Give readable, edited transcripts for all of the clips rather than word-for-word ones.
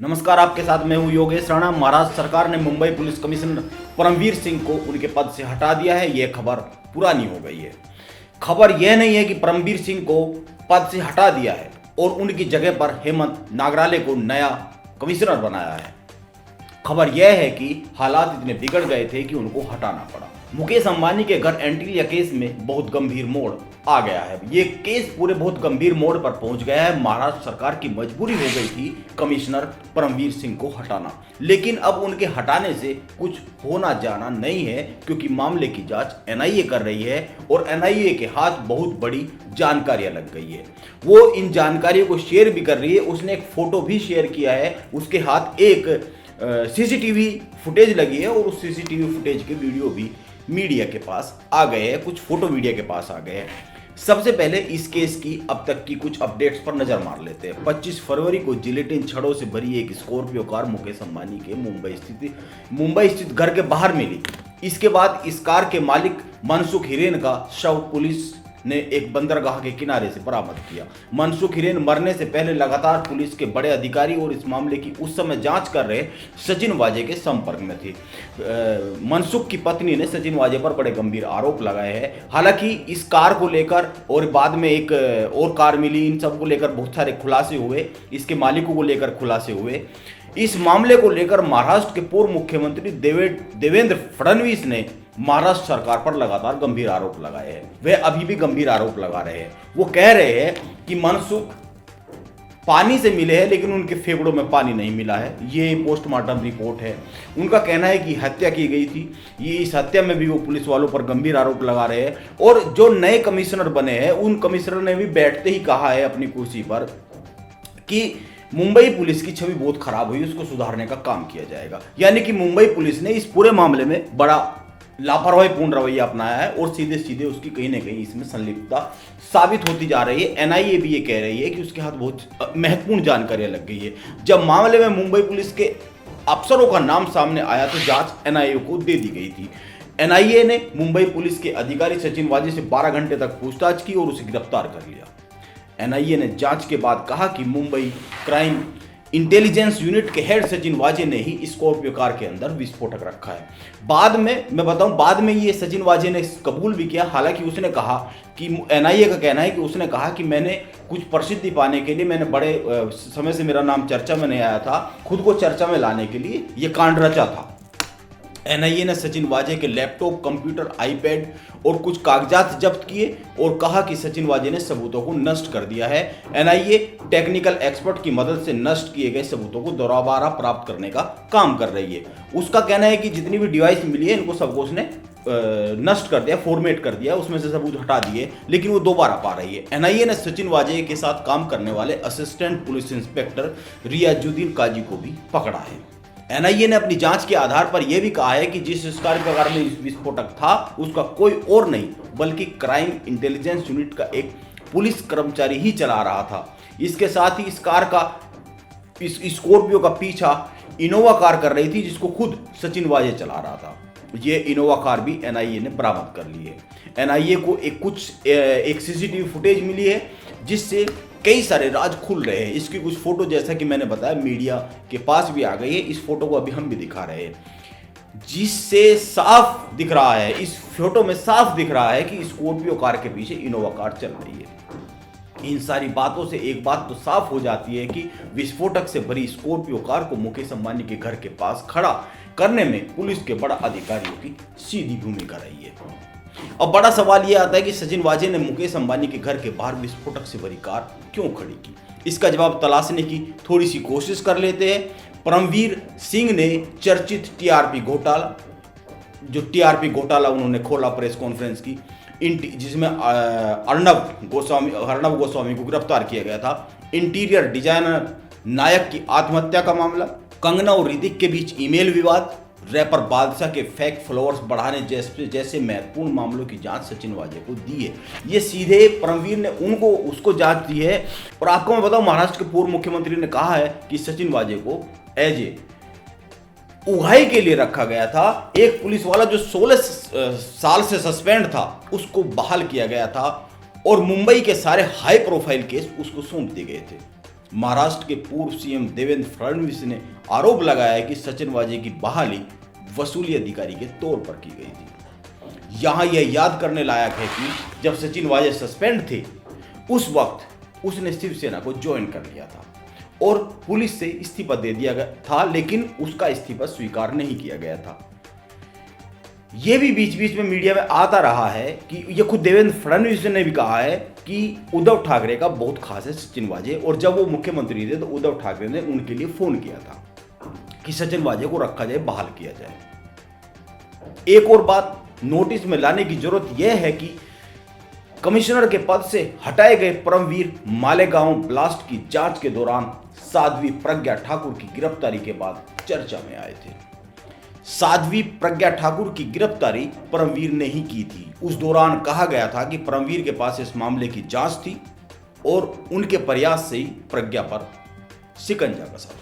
नमस्कार, आपके साथ मैं हूं योगेश राणा। महाराष्ट्र सरकार ने मुंबई पुलिस कमिश्नर परमवीर सिंह को उनके पद से हटा दिया है। यह खबर पुरानी हो गई है। खबर यह नहीं है कि परमवीर सिंह को पद से हटा दिया है और उनकी जगह पर हेमंत नागराले को नया कमिश्नर बनाया है। खबर यह है कि हालात इतने बिगड़ गए थे कि उनको हटाना पड़ा। मुकेश अंबानी के घर एंटीलिया केस में बहुत गंभीर मोड़ आ गया है। ये केस पूरे बहुत गंभीर मोड़ पर पहुंच गया है। महाराष्ट्र सरकार की मजबूरी हो गई थी कमिश्नर परमवीर सिंह को हटाना, लेकिन अब उनके हटाने से कुछ होना जाना नहीं है, क्योंकि मामले की जांच एनआईए कर रही है और एनआईए के हाथ बहुत बड़ी जानकारियां लग गई है। वो इन जानकारियों को शेयर भी कर रही है। उसने एक फोटो भी शेयर किया है। उसके हाथ एक सीसीटीवी फुटेज लगी है और उस सीसीटीवी फुटेज के वीडियो भी मीडिया के पास आ गए हैं। कुछ फोटो मीडिया के पास आ गए हैं। सबसे पहले इस केस की अब तक की कुछ अपडेट्स पर नजर मार लेते हैं। 25 फरवरी को जिलेटिन छड़ों से भरी एक स्कॉर्पियो कार मुकेश अंबानी के मुंबई स्थित घर के बाहर मिली। इसके बाद इस कार के मालिक मनसुख हिरेन का शव पुलिस ने एक बंदरगाह के किनारे से बरामद किया। मनसुख हिरेन मरने से पहले लगातार पुलिस के बड़े अधिकारी और इस मामले की उस समय जांच कर रहे सचिन वाजे के संपर्क में थी। मनसुख की पत्नी ने सचिन वाजे पर बड़े गंभीर आरोप लगाए हैं। हालांकि इस कार को लेकर और बाद में एक और कार मिली, इन सब को लेकर बहुत सारे खुलासे हुए। इसके मालिकों को लेकर खुलासे हुए। इस मामले को लेकर महाराष्ट्र के पूर्व मुख्यमंत्री देवेंद्र फडणवीस ने महाराष्ट्र सरकार पर लगातार गंभीर आरोप लगाए हैं। वे अभी भी गंभीर आरोप लगा रहे हैं। वो कह रहे हैं कि मनसुख पानी से मिले हैं, लेकिन उनके फेफड़ों में पानी नहीं मिला है। ये पोस्टमार्टम रिपोर्ट है। उनका कहना है कि हत्या की गई थी। ये इस हत्या में भी वो पुलिस वालों पर गंभीर आरोप लगा रहे हैं। और जो नए कमिश्नर बने हैं, उन कमिश्नर ने भी बैठते ही कहा है अपनी कुर्सी पर कि मुंबई पुलिस की छवि बहुत खराब हुई, उसको सुधारने का काम किया जाएगा। यानी कि मुंबई पुलिस ने इस पूरे मामले में बड़ा लापरवाहीपूर्ण रवैया अपनाया है और सीधे सीधे उसकी कहीं ना कहीं इसमें संलिप्तता साबित होती जा रही है। एनआईए भी ये कह रही है कि उसके हाथ बहुत महत्वपूर्ण जानकारियां लग गई है। जब मामले में मुंबई पुलिस के अफसरों का नाम सामने आया तो जांच एनआईए को दे दी गई थी। एनआईए ने मुंबई पुलिस के अधिकारी सचिन वाजे से 12 घंटे तक पूछताछ की और उसे गिरफ्तार कर लिया। एनआईए ने जांच के बाद कहा कि मुंबई क्राइम इंटेलिजेंस यूनिट के हेड सचिन वाजे ने ही स्कॉर्पियो कार के अंदर विस्फोटक रखा है। बाद में ये सचिन वाजे ने कबूल भी किया। हालांकि उसने कहा कि एनआईए का कहना है कि उसने कहा कि मैंने कुछ प्रसिद्धि पाने के लिए, मैंने बड़े समय से मेरा नाम चर्चा में नहीं आया था, खुद को चर्चा में लाने के लिए ये कांड रचा था। एनआईए ने सचिन वाजे के लैपटॉप, कंप्यूटर, आईपैड और कुछ कागजात जब्त किए और कहा कि सचिन वाजे ने सबूतों को नष्ट कर दिया है। एनआईए टेक्निकल एक्सपर्ट की मदद से नष्ट किए गए सबूतों को दोबारा प्राप्त करने का काम कर रही है। उसका कहना है कि जितनी भी डिवाइस मिली है, इनको सबको उसने नष्ट कर दिया, फॉर्मेट कर दिया, उसमें से सबूत हटा दिए, लेकिन वो दोबारा पा रही है। एनआईए ने सचिन वाजे के साथ काम करने वाले असिस्टेंट पुलिस इंस्पेक्टर रियाजुद्दीन काजी को भी पकड़ा है। एनआईए ने अपनी जांच के आधार पर यह भी कहा है कि जिस स्कॉर्पियो कार में विस्फोटक था उसका कोई और नहीं बल्कि क्राइम इंटेलिजेंस यूनिट का एक पुलिस कर्मचारी ही चला रहा था। इसके साथ ही इस स्कॉर्पियो का पीछा इनोवा कार कर रही थी, जिसको खुद सचिन वाजे चला रहा था। ये इनोवा कार भी एनआईए ने बरामद कर ली है। एनआईए को एक सीसीटीवी फुटेज मिली है जिससे कई सारे राज खुल रहे हैं। इसकी कुछ फोटो, जैसा कि मैंने बताया, मीडिया के पास भी आ गई है। इस फोटो को अभी हम भी दिखा रहे हैं, जिससे साफ दिख रहा है, इस फोटो में साफ दिख रहा है कि स्कॉर्पियो कार के पीछे इनोवा कार चल रही है। इन सारी बातों से एक बात तो साफ हो जाती है कि विस्फोटक से भरी स्कॉर्पियो कार को मुकेश अंबानी के घर के पास खड़ा करने में पुलिस के बड़ा अधिकारियों की सीधी भूमिका रही है। अब बड़ा सवाल यह आता है कि सचिन वाजे ने मुकेश अंबानी के घर के बाहर विस्फोटक से भरी कार क्यों खड़ी की। इसका जवाब तलाशने की थोड़ी सी कोशिश कर लेते हैं। परमवीर सिंह ने चर्चित टीआरपी घोटाला उन्होंने खोला प्रेस कॉन्फ्रेंस की, जिसमें अर्नब गोस्वामी को गिरफ्तार किया गया था। इंटीरियर डिजाइनर नायक की आत्महत्या का मामला, कंगना और ऋतिक के बीच ईमेल विवाद, रैपर बादशाह के फेक फॉलोअर्स बढ़ाने जैसे महत्वपूर्ण मामलों की जांच सचिन वाजे को दी है। ये सीधे परमवीर ने उसको जांच दी है। और आपको मैं बताऊं, महाराष्ट्र के पूर्व मुख्यमंत्री ने कहा है कि सचिन वाजे को एज ए उगाही के लिए रखा गया था। एक पुलिस वाला जो 16 साल से सस्पेंड था उसको बहाल किया गया था और मुंबई के सारे हाई प्रोफाइल केस उसको सौंप दिए गए थे। महाराष्ट्र के पूर्व सीएम देवेंद्र फडणवीस ने आरोप लगाया है कि सचिन वाजे की बहाली वसूली अधिकारी के तौर पर की गई थी। यहां यह याद करने लायक है कि जब सचिन वाजे सस्पेंड थे उस वक्त उसने शिवसेना को ज्वाइन कर लिया था और पुलिस से इस्तीफा दे दिया गया था, लेकिन उसका इस्तीफा स्वीकार नहीं किया गया था। यह भी बीच बीच में मीडिया में आता रहा है कि यह खुद देवेंद्र फडणवीस ने भी कहा है कि उद्धव ठाकरे का बहुत खास है सचिन वाजे, और जब वो मुख्यमंत्री थे तो उद्धव ठाकरे ने उनके लिए फोन किया था कि सचिन वाजे को रखा जाए, बहाल किया जाए। एक और बात नोटिस में लाने की जरूरत यह है कि कमिश्नर के पद से हटाए गए परमवीर मालेगांव ब्लास्ट की जांच के दौरान साध्वी प्रज्ञा ठाकुर की गिरफ्तारी के बाद चर्चा में आए थे। साध्वी प्रज्ञा ठाकुर की गिरफ्तारी परमवीर ने ही की थी। उस दौरान कहा गया था कि परमवीर के पास इस मामले की जांच थी और उनके प्रयास से ही प्रज्ञा पर शिकंजा कसा था।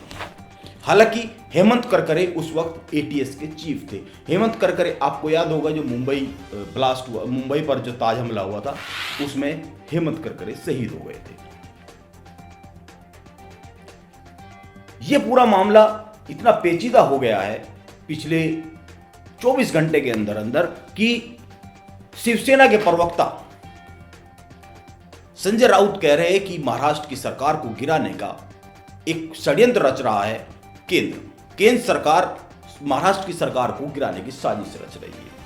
हालांकि हेमंत करकरे उस वक्त एटीएस के चीफ थे। हेमंत करकरे आपको याद होगा जो मुंबई ब्लास्ट हुआ, मुंबई पर जो ताज हमला हुआ था, उसमें हेमंत करकरे शहीद हो गए थे। यह पूरा मामला इतना पेचीदा हो गया है पिछले 24 घंटे के अंदर अंदर कि शिवसेना के प्रवक्ता संजय राउत कह रहे हैं कि महाराष्ट्र की सरकार को गिराने का एक षड्यंत्र रच रहा है केंद्र सरकार महाराष्ट्र की सरकार को गिराने की साजिश रच रही है।